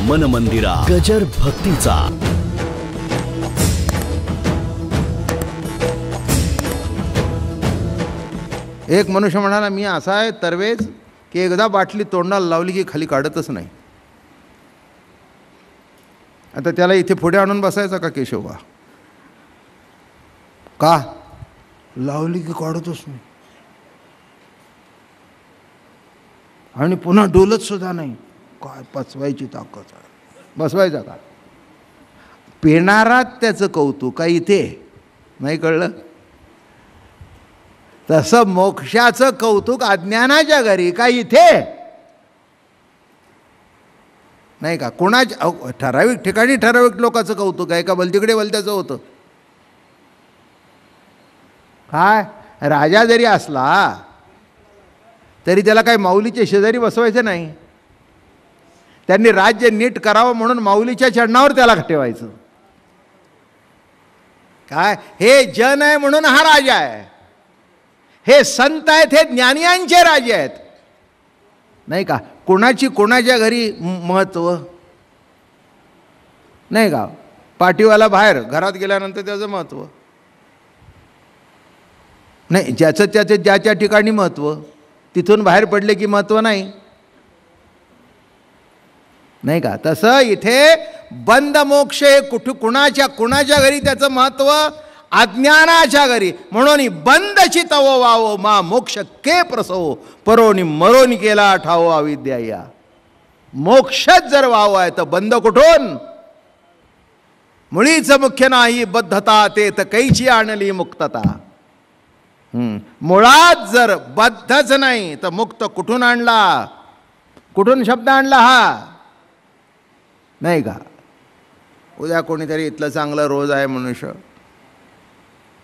मन मंदिरा गजर भक्तीचा. एक मनुष्य म्हणाला, मी असा आहे तरवेज की एकदा बाटली तोंडाला लावली की खाली काढतच नाही. आता त्याला इथे पुढे आणून बसायचं का केशवबा? का लावली की काढतच नाही आणि पुन्हा डोलत सुद्धा नाही. काय पचवायची ताकद आहे, बसवायचा का? पिणारात त्याचं कौतुक काय इथे नाही कळलं? तसं मोक्षाचं कौतुक अज्ञानाच्या घरी काय इथे नाही का? कोणाच्या ठराविक ठिकाणी ठराविक लोकांचं कौतुक आहे का? भलतिकडे भलत्याचं होतं काय? राजा जरी असला तरी त्याला काय माऊलीच्या शेजारी बसवायचं नाही. त्यांनी राज्य नीट करावं म्हणून माऊलीच्या चरणावर त्याला ठेवायचं. काय हे जन आहे म्हणून हा राजा आहे, हे संत आहेत, हे ज्ञानियांचे राजे आहेत नाही का? कोणाची कोणाच्या घरी महत्त्व नाही का? पाटीवाला बाहेर, घरात गेल्यानंतर त्याचं महत्त्व नाही. ज्याचं त्याचं ज्याच्या ठिकाणी महत्त्व, तिथून बाहेर पडले की महत्त्व नाही नाही का? तसं इथे बंद मोक्ष हे कुणाच्या घरी त्याचं महत्त्व? अज्ञानाच्या घरी. म्हणून बंदची तव वावो मा मोक्ष के प्रसवो परोनी मरोनी केला ठावो अविद्या या. मोक्षच जर वाव आहे तर बंद कुठून? मुळीच मुख्य नाही बद्धता ते तर कैची आणली मुक्तता. मुळात जर बद्धच नाही तर मुक्त कुठून आणला? कुठून शब्द आणला हा नाही का? उद्या कोणीतरी इथलं चांगलं रोज आहे मनुष्य,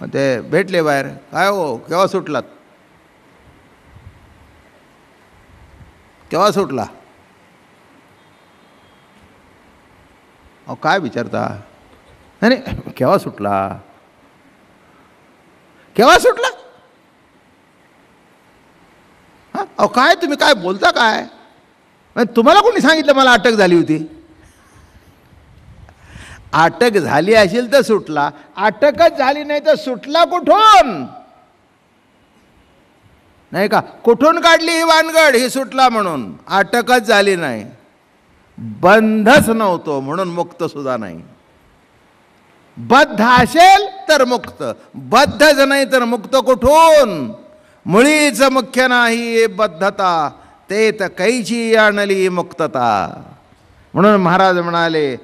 ते भेटले बाहेर, काय हो केव्हा सुटलात? केव्हा सुटला? अहो काय विचारता? नाही केव्हा सुटला? केव्हा सुटला? हां अहो काय तुम्ही काय बोलता काय? तुम्हाला कोणी सांगितलं मला अटक झाली होती? अटक झाली असेल तर सुटला, अटकच झाली नाही तर सुटला कुठून नाही का? कुठून काढली ही वानगड? ही सुटला म्हणून. अटकच झाली नाही, बंधच नव्हतो म्हणून मुक्त सुद्धा नाही. बद्ध असेल तर मुक्त, बद्धच नाही तर मुक्त कुठून? मुळीच मुख्य नाही बद्धता ते तर कैची आणली मुक्तता. म्हणून महाराज म्हणाले,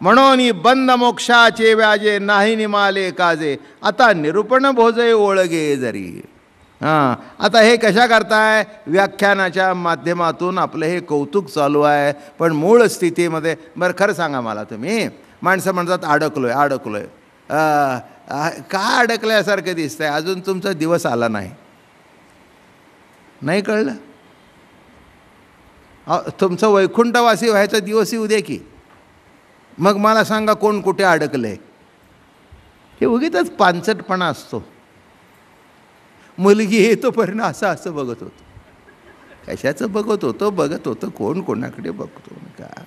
म्हणून बंद मोक्षाचे व्याजे नाही निमाले काजे आता निरूपण भोजे ओळगे जरी. आता हे कशा करताय? व्याख्यानाच्या माध्यमातून आपलं हे कौतुक चालू आहे, पण मूळ स्थितीमध्ये बरं खरं सांगा मला तुम्ही. माणसं म्हणतात अडकलोय अडकलोय. का अडकल्यासारखं दिसतंय? अजून तुमचा दिवस आला नाही, नाही कळलं? तुमचं वैकुंठवासी व्हायचा दिवस येऊ दे की, मग मला सांगा कोण कुठे अडकलंय. हे उगीचच पानचटपणा असतो. मुलगी येतोपर्यंत असं असं बघत होतो. कशाचं बघत होतं कोण कोणाकडे बघतो का?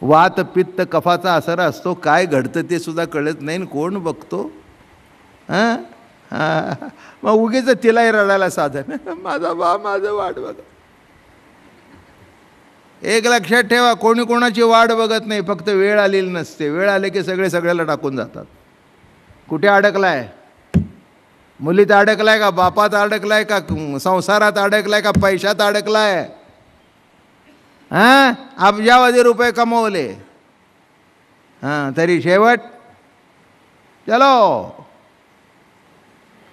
वात पित्त कफाचा असर असतो, काय घडतं ते सुद्धा कळत नाही, कोण बघतो? मग उगीच तिलाही रडायला साधन, माझा बा माझं वाट बघा. एक लक्षात ठेवा, कोणी कोणाची वाट बघत नाही, फक्त वेळ आलेली नसते. वेळ आले की सगळे सगळ्याला टाकून जातात. कुठे अडकलाय? मुलीत अडकलाय का? बापात अडकलाय का? संसारात अडकलाय का? पैशात अडकलाय? अब्जावधी रुपये कमवले, तरी शेवट चलो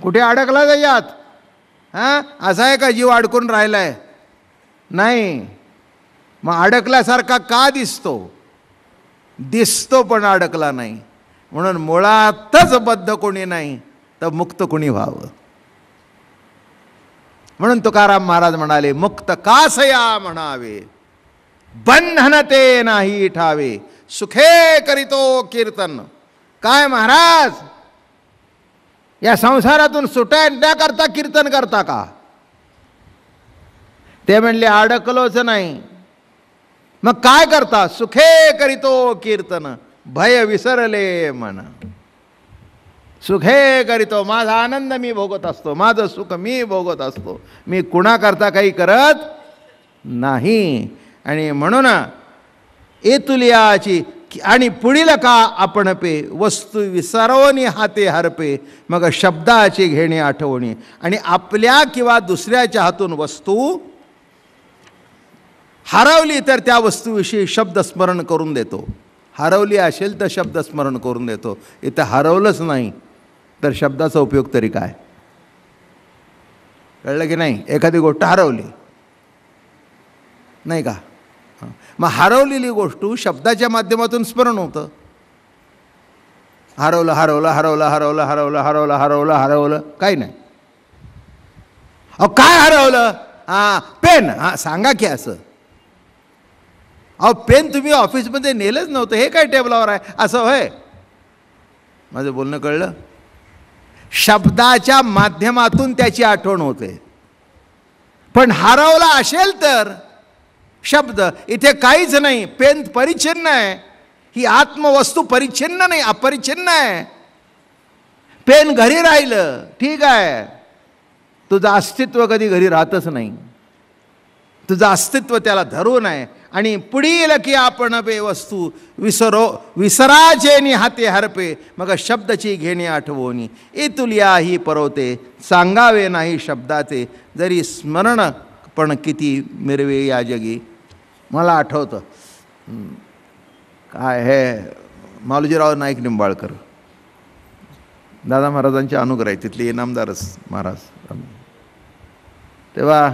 कुठे अडकला त्याच्यात? असा आहे का जीव अडकून राहिलाय? नाही. मग अडकल्यासारखा का दिसतो? दिसतो पण अडकला नाही. म्हणून मुळातच बद्ध कोणी नाही तर मुक्त कोणी व्हावं. म्हणून तुकाराम महाराज म्हणाले, मुक्त कासया म्हणावे बंधन ते नाही ठावे सुखे करीतो कीर्तन. काय महाराज, या संसारातून सुटण्याकरता कीर्तन करता का? ते म्हणले अडकलोच नाही. मग काय करता? सुखे करीतो कीर्तन, भय विसरले मन. सुखे करीतो, माझा आनंद मी भोगत असतो, माझं सुख मी भोगत असतो, मी कुणाकरता काही करत नाही. आणि म्हणून एतुलियाची आणि पुढील का आपण पे, वस्तू विसरवणी हाते हरपे, मग शब्दाची घेणे आठवणी. आणि आपल्या किंवा दुसऱ्याच्या हातून वस्तू हरवली तर त्या वस्तूविषयी शब्द स्मरण करून देतो. हरवली असेल तर शब्द स्मरण करून देतो. इथं हरवलंच नाही तर शब्दाचा उपयोग तरी काय? कळलं की नाही? एखादी गोष्ट हरवली नाही का, मग हरवलेली गोष्ट शब्दाच्या माध्यमातून स्मरण होतं. हरवलं हरवलं हरवलं हरवलं हरवलं हरवलं हरवलं हरवलं काही नाही. अहो काय हरवलं? हां पेन. हां सांगा की असं. अहो पेन तुम्ही ऑफिसमध्ये नेलंच नव्हतं, हे काय टेबलावर आहे असं होय? माझं बोलणं कळलं? शब्दाच्या माध्यमातून त्याची आठवण होते. पण हरवला असेल तर शब्द, इथे काहीच नाही. पेन परिच्छिन्न आहे, ही आत्मवस्तू परिच्छिन्न नाही, अपरिच्छिन्न आहे. पेन घरी राहिलं ठीक आहे, तुझं अस्तित्व कधी घरी राहतच नाही. तुझं अस्तित्व त्याला धरून आहे. आणि पुढील की आपण बे वस्तू विसराचे हाते हरपे, मग शब्दची घेणे आठवणी. एतुलिया ही परवते, सांगावे नाही शब्दाचे, जरी स्मरण पण किती मिरवे या जगी. मला आठवतं काय हे मालोजीराव नाईक निंबाळकर दादा महाराजांचे अनुग्रह आहे, तिथले इनामदारच महाराज. तेव्हा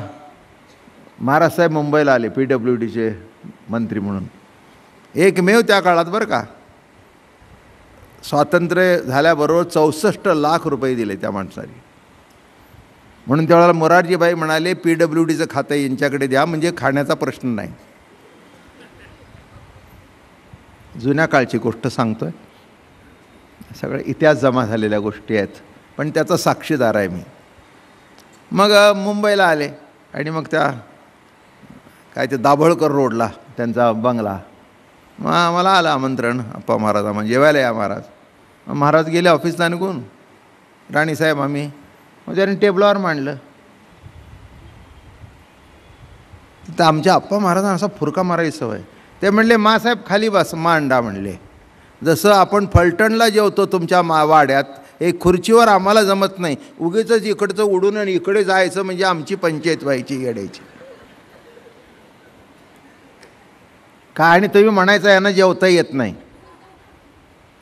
महाराज साहेब मुंबईला आले PWDचे मंत्री म्हणून. एकमेव त्या काळात बरं का, स्वातंत्र्य झाल्याबरोबर 64 लाख रुपये दिले त्या माणसाने. म्हणून त्यावेळेला मोरारजीभाई म्हणाले PWDचं खातं यांच्याकडे द्या, म्हणजे खाण्याचा प्रश्न नाही. जुन्या काळची गोष्ट सांगतोय, सगळे इतिहास जमा झालेल्या गोष्टी आहेत, पण त्याचा साक्षीदार आहे मी. मग मुंबईला आले आणि मग त्या काय ते दाभोळकर रोडला त्यांचा बंगला, मग मला आलं आमंत्रण अप्पा महाराजा म्हणजे जेवायला या महाराज. महाराज गेले ऑफिसला निघून, राणीसाहेब आम्ही, मग त्याने टेबलावर मांडलं. तिथं आमच्या अप्पा महाराजांना असा फुरका मारायची सवय. ते म्हणले मासाहेब खाली बस, मांडा म्हणले. जसं आपण फलटणला जेवतो तुमच्या वाड्यात, एक खुर्चीवर आम्हाला जमत नाही, उगीच इकडचं उडून आणि इकडे जायचं म्हणजे आमची पंचायत व्हायची येड्याची काय. आणि तुम्ही म्हणायचं यांना जेवता येत नाही.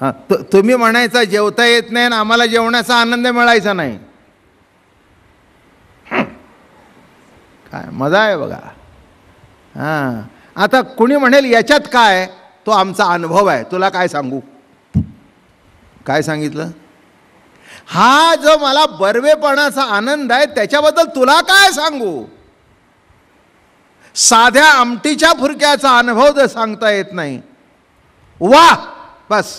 हां तुम्ही म्हणायचा जेवता येत नाही आणि आम्हाला जेवण्याचा आनंद मिळायचा नाही. काय मजा आहे बघा. हां आता कुणी म्हणेल याच्यात काय, तो आमचा अनुभव आहे, तुला काय सांगू. काय सांगितलं? हा जो मला बर्वेपणाचा आनंद आहे त्याच्याबद्दल तुला काय सांगू. साध्या आमटीच्या फुरक्याचा अनुभव जर सांगता येत नाही, वा बस,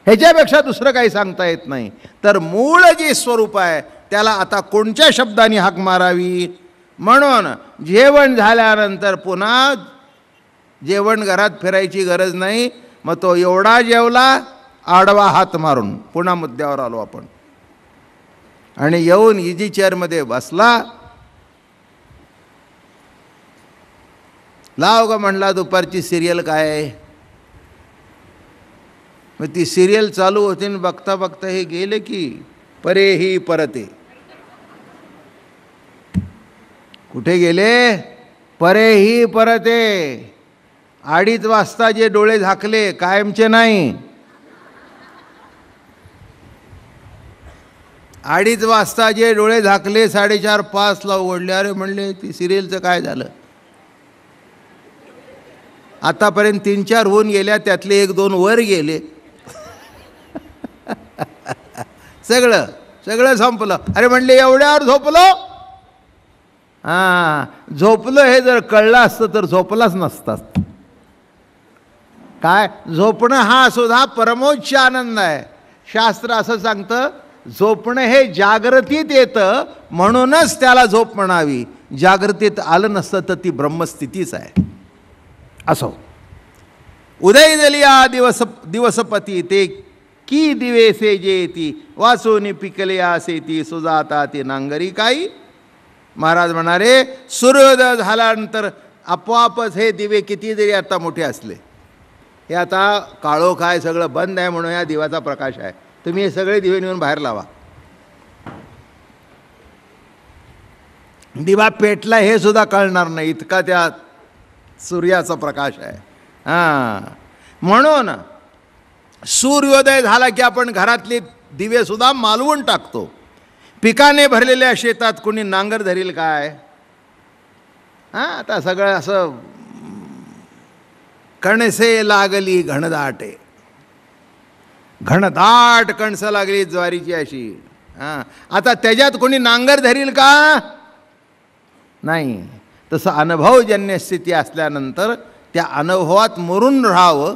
ह्याच्यापेक्षा दुसरं काही सांगता येत नाही. तर मूळ जे स्वरूप आहे त्याला आता कोणत्या शब्दाने हाक मारावी. म्हणून जेवण झाल्यानंतर पुन्हा जेवण घरात फिरायची गरज नाही. मग तो एवढा जेवला, आडवा हात मारून पुन्हा मुद्द्यावर आलो आपण. आणि येऊन इजी चेअरमध्ये बसला. लाव ग म्हणला दुपारची सिरियल काय आहे. मग ती सिरियल चालू होती आणि बघता बघता हे गेले की परे ही परते. कुठे गेले? परे ही परते. 2:30 वाजता जे डोळे झाकले कायमचे नाही. 2:30 वाजता जे डोळे झाकले 4:30-5ला उघडले. अरे म्हणले ती सिरियलचं काय झालं. आतापर्यंत 3-4 होऊन गेल्या, त्यातले 1-2 वर गेले. सगळं सगळं संपलं. अरे म्हणले एवढ्यावर झोपलो. हां झोपलो हे जर कळलं असतं तर झोपलाच नसतात. काय झोपणं हा सुद्धा परमोच्च आनंद आहे. शास्त्र असं सांगतं, झोपणं हे जागृतीत येतं म्हणूनच त्याला झोप म्हणावी. जागृतीत आलं नसतं तर ती ब्रह्मस्थितीच आहे. असो. उदय जलिया दिवसपती ते की दिवेसे जेती वासोनी पिकले आसेती सुजाता ती नांगरी काही. महाराज म्हणाले सूर्योदय झाल्यानंतर आपोआपच हे दिवे किती जरी आता मोठे असले, हे आता काळोख आहे, सगळं बंद आहे म्हणून या दिवाचा प्रकाश आहे, तुम्ही हे सगळे दिवे नेऊन बाहेर लावा. दिवा पेटला हे सुद्धा कळणार नाही, इतका त्या सूर्याचा प्रकाश आहे. म्हणून सूर्योदय झाला की आपण घरातले दिवे सुद्धा मालवून टाकतो. पिकाने भरलेल्या शेतात कोणी नांगर धरील काय? आता सगळं असं कणसे लागली घनदाटे, घनदाट कणसं लागली ज्वारीची अशी. आता त्याच्यात कोणी नांगर धरील का? नाही. तसं अनुभवजन्य स्थिती असल्यानंतर त्या अनुभवात मुरून राहावं.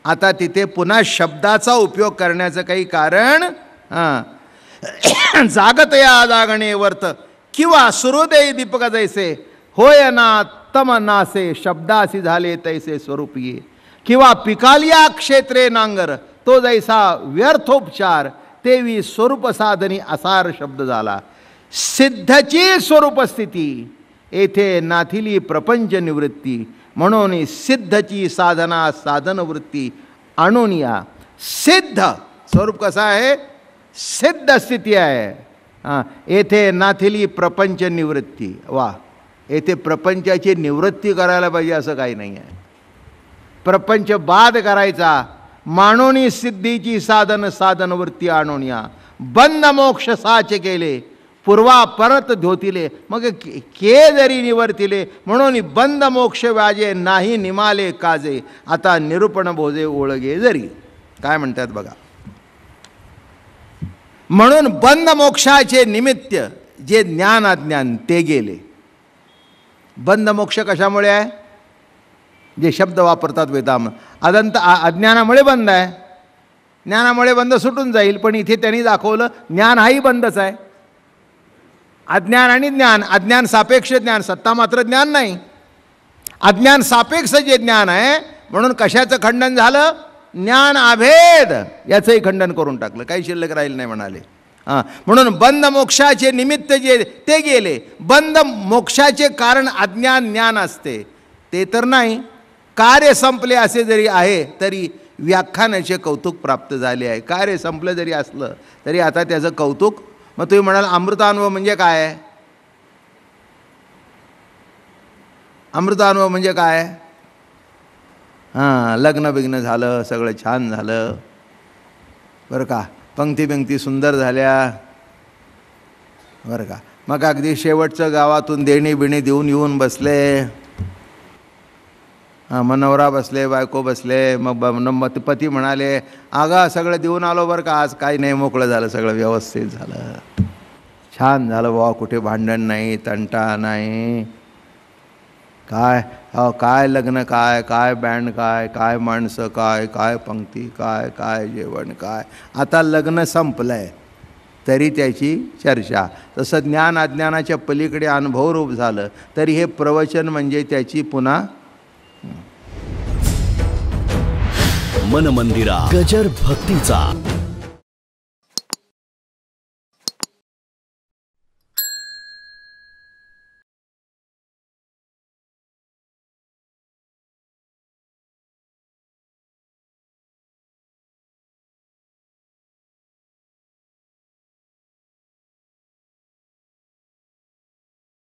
आता तिथे पुन्हा शब्दाचा उपयोग करण्याचं काही कारण जागतया जागणे वर्त किंवा सूर्योदय दीपक जैसे होय ना तम नासे शब्दासी झाले तैसे स्वरूप ये. किंवा पिकालिया क्षेत्रे नांगर तो जैसा व्यर्थोपचार तेवी स्वरूप साधनी असार शब्द झाला. सिद्धची स्वरूप स्थिती येथे नाथिली प्रपंच निवृत्ती म्हणून सिद्धची साधना साधन वृत्ती आणून या. सिद्ध स्वरूप कसं आहे? सिद्ध स्थिती आहे. येथे नाथिली प्रपंच निवृत्ती. वा, येथे प्रपंचाची निवृत्ती करायला पाहिजे असं काही नाही आहे. प्रपंच बाद करायचा. मानोनी सिद्धीची साधन साधनवृत्ती आणून या. बंद मोक्ष साच केले पूर्वा परत धोतिले मग के जरी निवर्तिले म्हणून बंद मोक्ष व्याजे नाही निमाले काजे आता निरूपण भोजे ओळगे जरी. काय म्हणतात बघा. म्हणून बंद मोक्षाचे निमित्त जे ज्ञान अज्ञान ते गेले. बंद मोक्ष कशामुळे आहे? जे शब्द वापरतात वेदामध्ये. अदंत अज्ञानामुळे बंद आहे, ज्ञानामुळे बंद सुटून जाईल. पण इथे त्यांनी दाखवलं ज्ञान हाही बंदच आहे. अज्ञान आणि ज्ञान, अज्ञान सापेक्ष ज्ञान, सत्ता मात्र ज्ञान नाही. अज्ञान सापेक्ष जे ज्ञान आहे म्हणून कशाचं खंडन झालं? ज्ञान अभेद याचंही खंडन करून टाकलं, काही शिल्लक राहील नाही म्हणाले. म्हणून बंद मोक्षाचे निमित्त जे ते गेले. बंद मोक्षाचे कारण अज्ञान ज्ञान असते ते तर नाही. कार्य संपले असे जरी आहे तरी व्याख्यानाचे कौतुक प्राप्त झाले आहे. कार्य संपलं जरी असलं तरी आता त्याचं कौतुक. मग तुम्ही म्हणाल अमृतानुभव म्हणजे काय? अमृतानुभव म्हणजे काय? लग्न बिग्न झालं, सगळं छान झालं बरं का, पंक्ती सुंदर झाल्या बरं का. मग अगदी शेवटचं गावातून देणी बिणी देऊन येऊन बसले. मग नवरा बसले, बायको बसले. मग पती म्हणाले अगं सगळं देऊन आलो बरं का, आज काही नाही, मोकळं झालं, सगळं व्यवस्थित झालं, छान झालं बाबा, कुठे भांडण नाही, तंटा नाही. काय काय लग्न काय, काय बँड काय, काय माणसं काय, काय पंक्ती काय, काय जेवण काय. आता लग्न संपलंय तरी त्याची चर्चा. तसं ज्ञान अज्ञानाच्या पलीकडे अनुभवरूप झालं तरी हे प्रवचन म्हणजे त्याची पुन्हा मन मंदिरा गजर भक्तीचा.